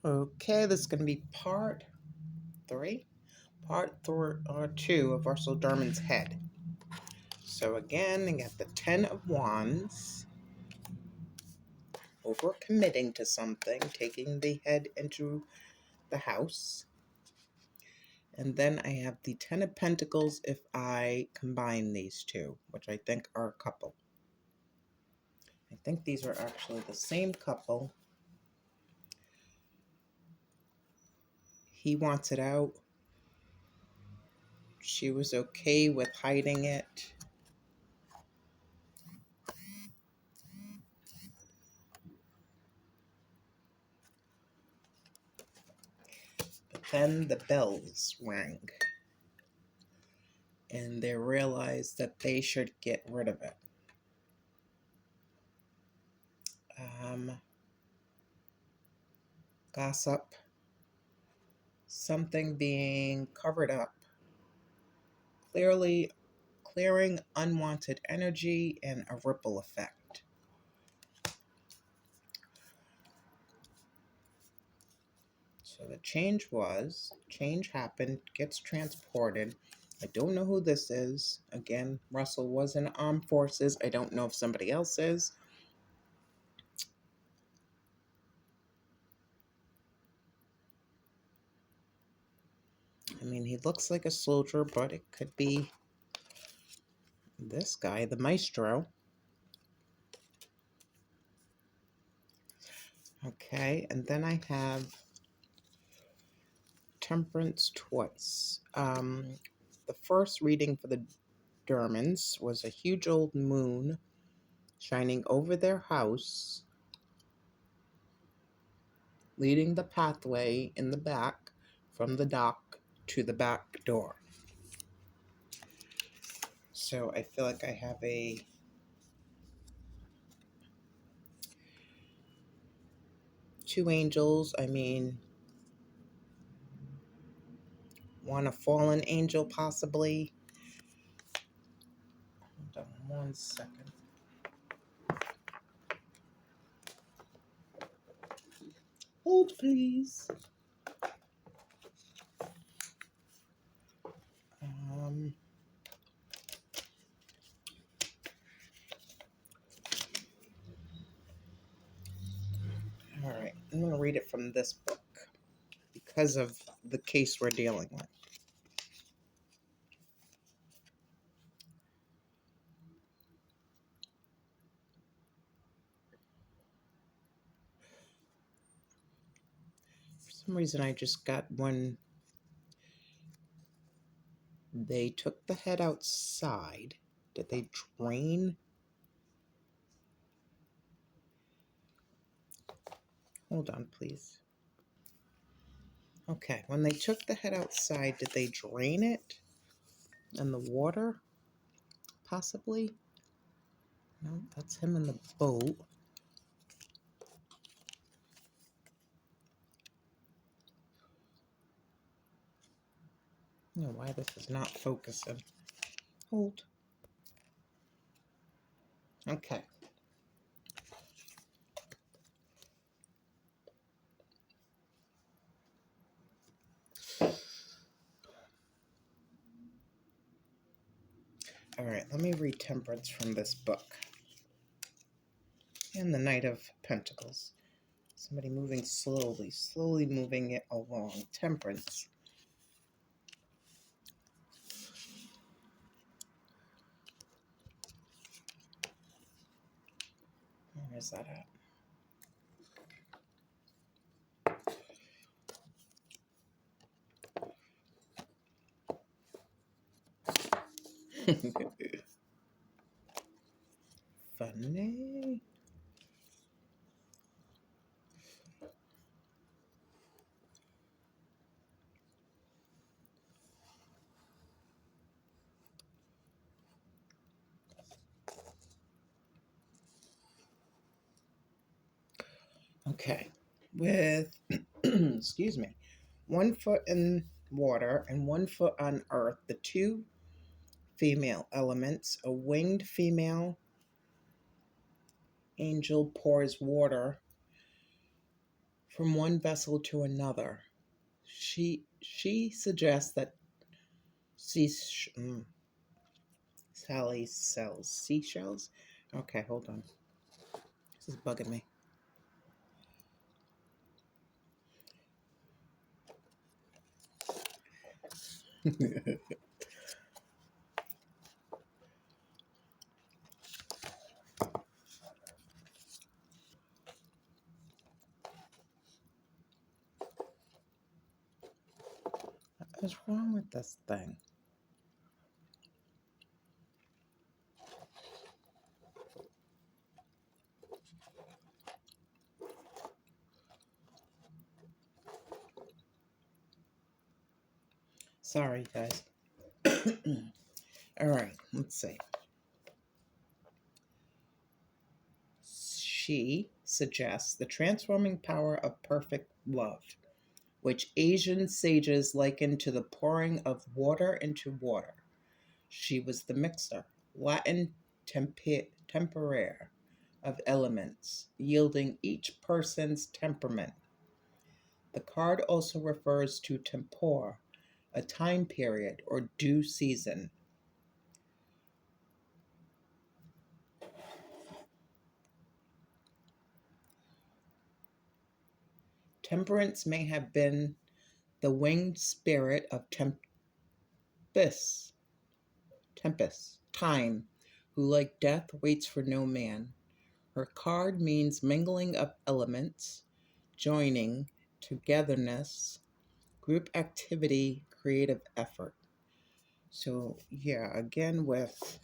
Okay, this is going to be part three, two of Russell Dermonds' head. So again, I got the 10 of Wands, over committing to something, taking the head into the house. And then I have the 10 of Pentacles if I combine these two, which I think are a couple. I think these are actually the same couple. He wants it out. She was okay with hiding it. But then the bells rang, and they realized that they should get rid of it. Gossip, something being covered up, clearly clearing unwanted energy and a ripple effect. So the change happened, gets transported. I don't know who this is. Again, Russell was in armed forces. I don't know if somebody else is. I mean, he looks like a soldier, but it could be this guy, the maestro. Okay, and then I have Temperance twice. The first reading for the Dermonds was a huge old moon shining over their house, leading the pathway in the back from the dock to the back door. So I feel like I have two angels. I mean, a fallen angel possibly. Hold on 1 second. Hold, please. All right, I'm going to read it from this book because of the case we're dealing with. For some reason, I just got when they took the head outside. Did they drain? Hold on, please. Okay, when they took the head outside, did they drain it in the water? Possibly? No, that's him in the boat. I don't know why this is not focusing. Hold. Okay. All right, let me read Temperance from this book. And the Knight of Pentacles. Somebody moving slowly moving it along. Temperance. Where is that at? Funny. Okay. With, excuse me, 1 foot in water and 1 foot on earth, the two female elements, a winged female angel pours water from one vessel to another. She suggests that Sally sells seashells. Okay, hold on. This is bugging me. What's wrong with this thing? Sorry, guys. All right, let's see. She suggests the transforming power of perfect love, which Asian sages liken to the pouring of water into water. She was the mixer, Latin temperare, of elements, yielding each person's temperament. The card also refers to tempore, a time period or due season. Temperance may have been the winged spirit of time, who like death waits for no man. Her card means mingling of elements, joining, togetherness, group activity, creative effort. So, yeah, again, with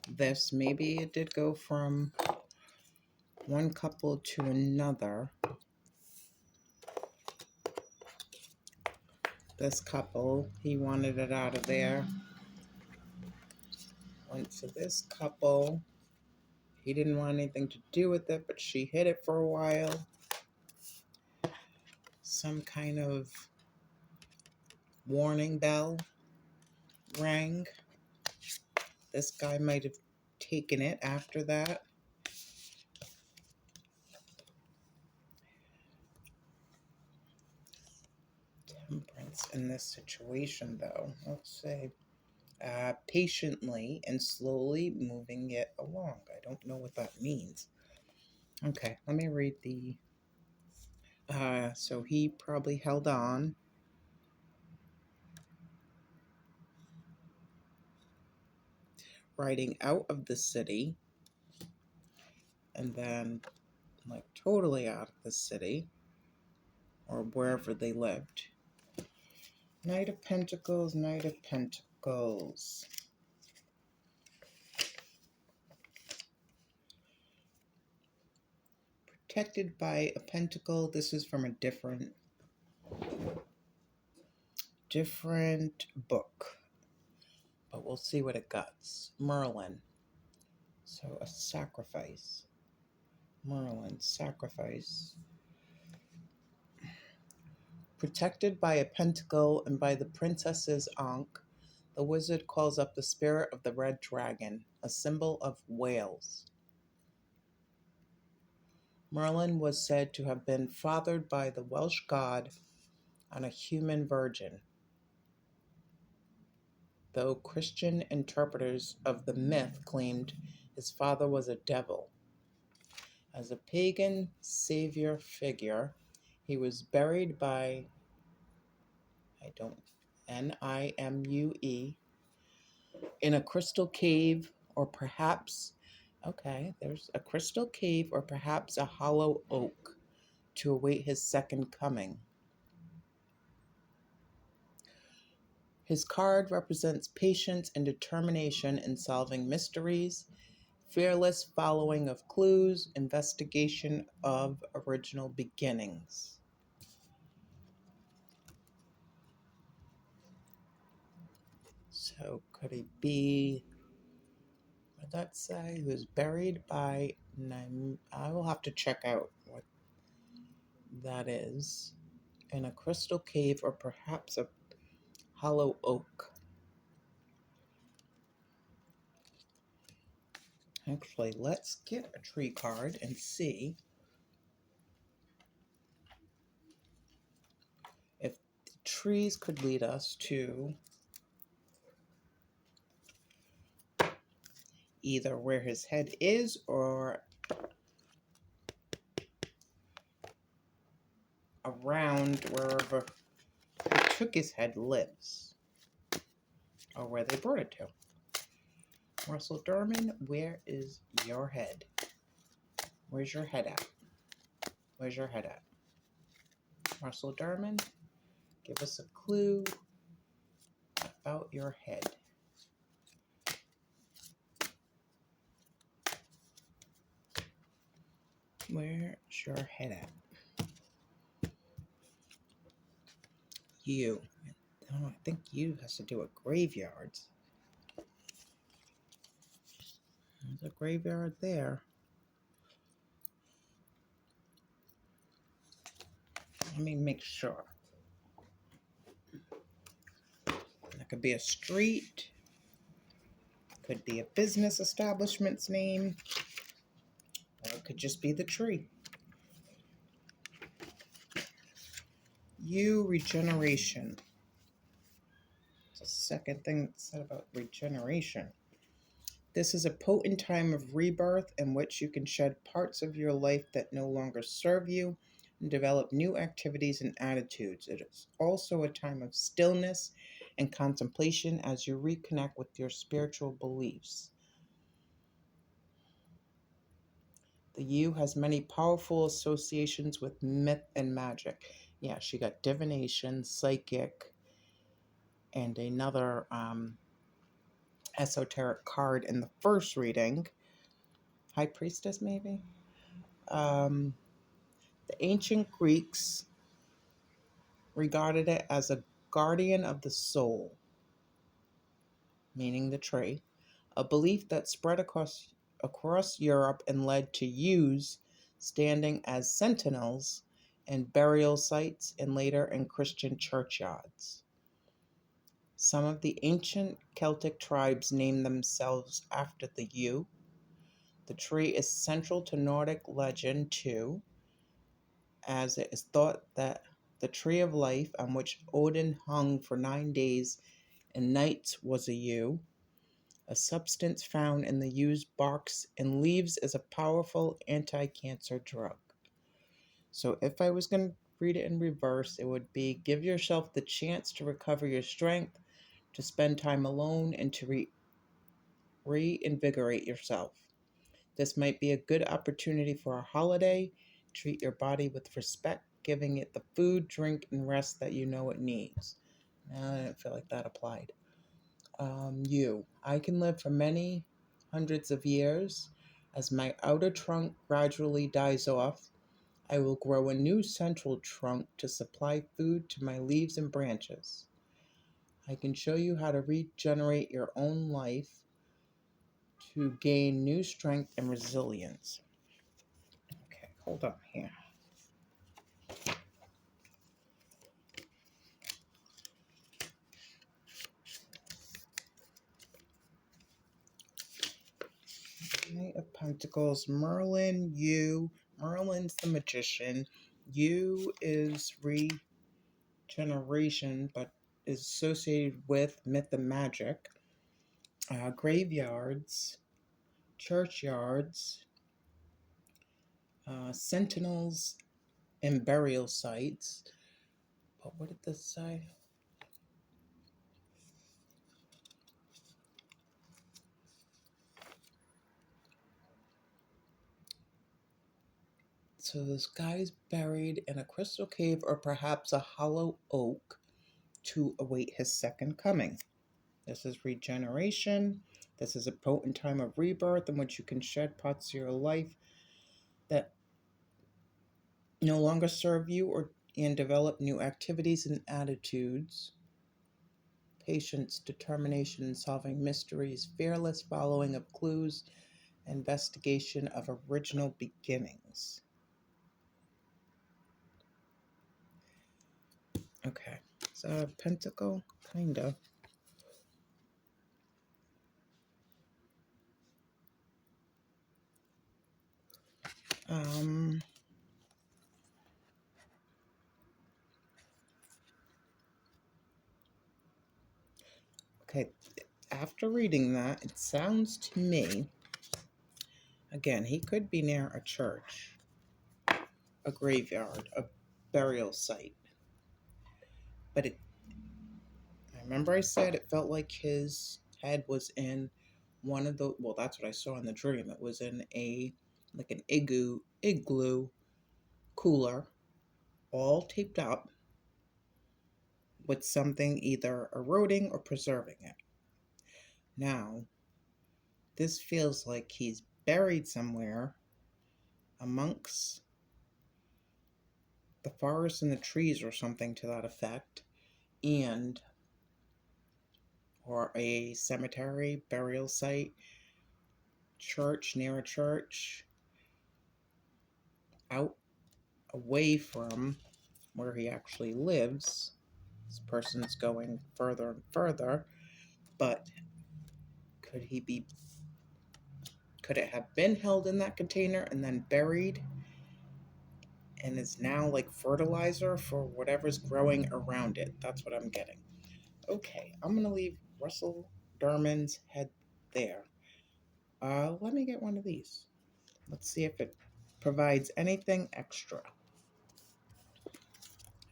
this, maybe it did go from one couple to another. This couple, he wanted it out of there. Went to this couple. He didn't want anything to do with it, but she hid it for a while. Some kind of warning bell rang. This guy might have taken it after that. Temperance in this situation, though. Let's say patiently and slowly moving it along. I don't know what that means. Okay, let me read the. So he probably held on. Riding out of the city, and then like totally out of the city or wherever they lived. Knight of Pentacles, Knight of Pentacles. Protected by a pentacle. This is from a different book, but we'll see what it guts. Merlin. So a sacrifice. Merlin, sacrifice. Protected by a pentacle and by the princess's ankh, the wizard calls up the spirit of the red dragon, a symbol of Wales. Merlin was said to have been fathered by the Welsh god on a human virgin, though Christian interpreters of the myth claimed his father was a devil. As a pagan savior figure, he was buried by Nimue in a crystal cave, or perhaps, there's a crystal cave or perhaps a hollow oak to await his second coming. His card represents patience and determination in solving mysteries, fearless following of clues, investigation of original beginnings. So could he be, what did that say? He was buried by, I will have to check out what that is. In a crystal cave or perhaps a hollow oak. Actually, let's get a tree card and see trees could lead us to either where his head is or around wherever he took his head lives, or where they brought it to. Russell Dermond, where is your head? Where's your head at? Where's your head at? Russell Dermond, give us a clue about your head. Where's your head at? You. Oh, I think you has to do with graveyards. There's a graveyard there. Let me make sure. That could be a street. Could be a business establishment's name. Or it could just be the tree. You, regeneration. It's the second thing that said about regeneration. This is a potent time of rebirth in which you can shed parts of your life that no longer serve you and develop new activities and attitudes. It is also a time of stillness and contemplation as you reconnect with your spiritual beliefs. The U has many powerful associations with myth and magic. Yeah, she got divination, psychic, and another esoteric card in the first reading. High Priestess, maybe? The ancient Greeks regarded it as a guardian of the soul, meaning the tree, a belief that spread across Europe and led to ewes standing as sentinels in burial sites and later in Christian churchyards. Some of the ancient Celtic tribes named themselves after the yew. The tree is central to Nordic legend too, as it is thought that the tree of life on which Odin hung for 9 days and nights was a yew. A substance found in the yew's barks and leaves is a powerful anti-cancer drug. So if I was going to read it in reverse, it would be give yourself the chance to recover your strength, to spend time alone, and to reinvigorate yourself. This might be a good opportunity for a holiday. Treat your body with respect, giving it the food, drink, and rest that you know it needs. I didn't feel like that applied. I can live for many hundreds of years. As my outer trunk gradually dies off, I will grow a new central trunk to supply food to my leaves and branches. I can show you how to regenerate your own life to gain new strength and resilience. Okay, hold on here. Knight of Pentacles, Merlin, you. Merlin's the magician. You is regeneration, but is associated with myth and magic. Graveyards, churchyards, sentinels, and burial sites. But what did this say? So this guy's buried in a crystal cave or perhaps a hollow oak to await his second coming. This is regeneration. This is a potent time of rebirth in which you can shed parts of your life that no longer serve you and develop new activities and attitudes. Patience, determination in solving mysteries, fearless following of clues, investigation of original beginnings. Okay, so pentacle, kind of. Um, Okay, after reading that, it sounds to me, again, he could be near a church, a graveyard, a burial site. But I remember I said it felt like his head was in one of the, well, that's what I saw in the dream. It was in like an igloo cooler, all taped up with something either eroding or preserving it. Now, this feels like he's buried somewhere amongst the forest and the trees or something to that effect, and or a cemetery, burial site, church, near a church, out away from where he actually lives. This person's going further and further, but could it have been held in that container and then buried and is now like fertilizer for whatever's growing around it? That's what I'm getting. Okay, I'm gonna leave Russell Dermonds' head there. Let me get one of these. Let's see if it provides anything extra.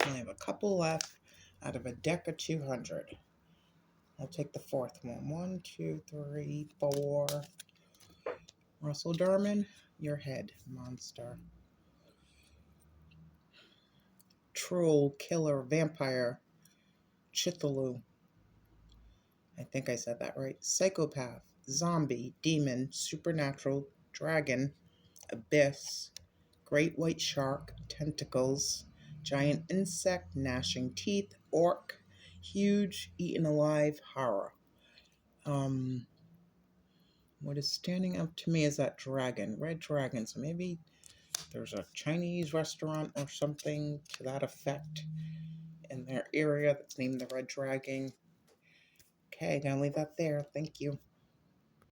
I only have a couple left out of a deck of 200. I'll take the fourth one. 1, 2, 3, 4. Russell Dermond, your head, monster. Troll, killer, vampire, Chithalu. I think I said that right. Psychopath, zombie, demon, supernatural, dragon, abyss, great white shark, tentacles, giant insect, gnashing teeth, orc, huge, eaten alive, horror. What is standing out to me is that dragon, red dragon. So maybe there's a Chinese restaurant or something to that effect in their area that's named the Red Dragon. Okay, gonna leave that there. Thank you.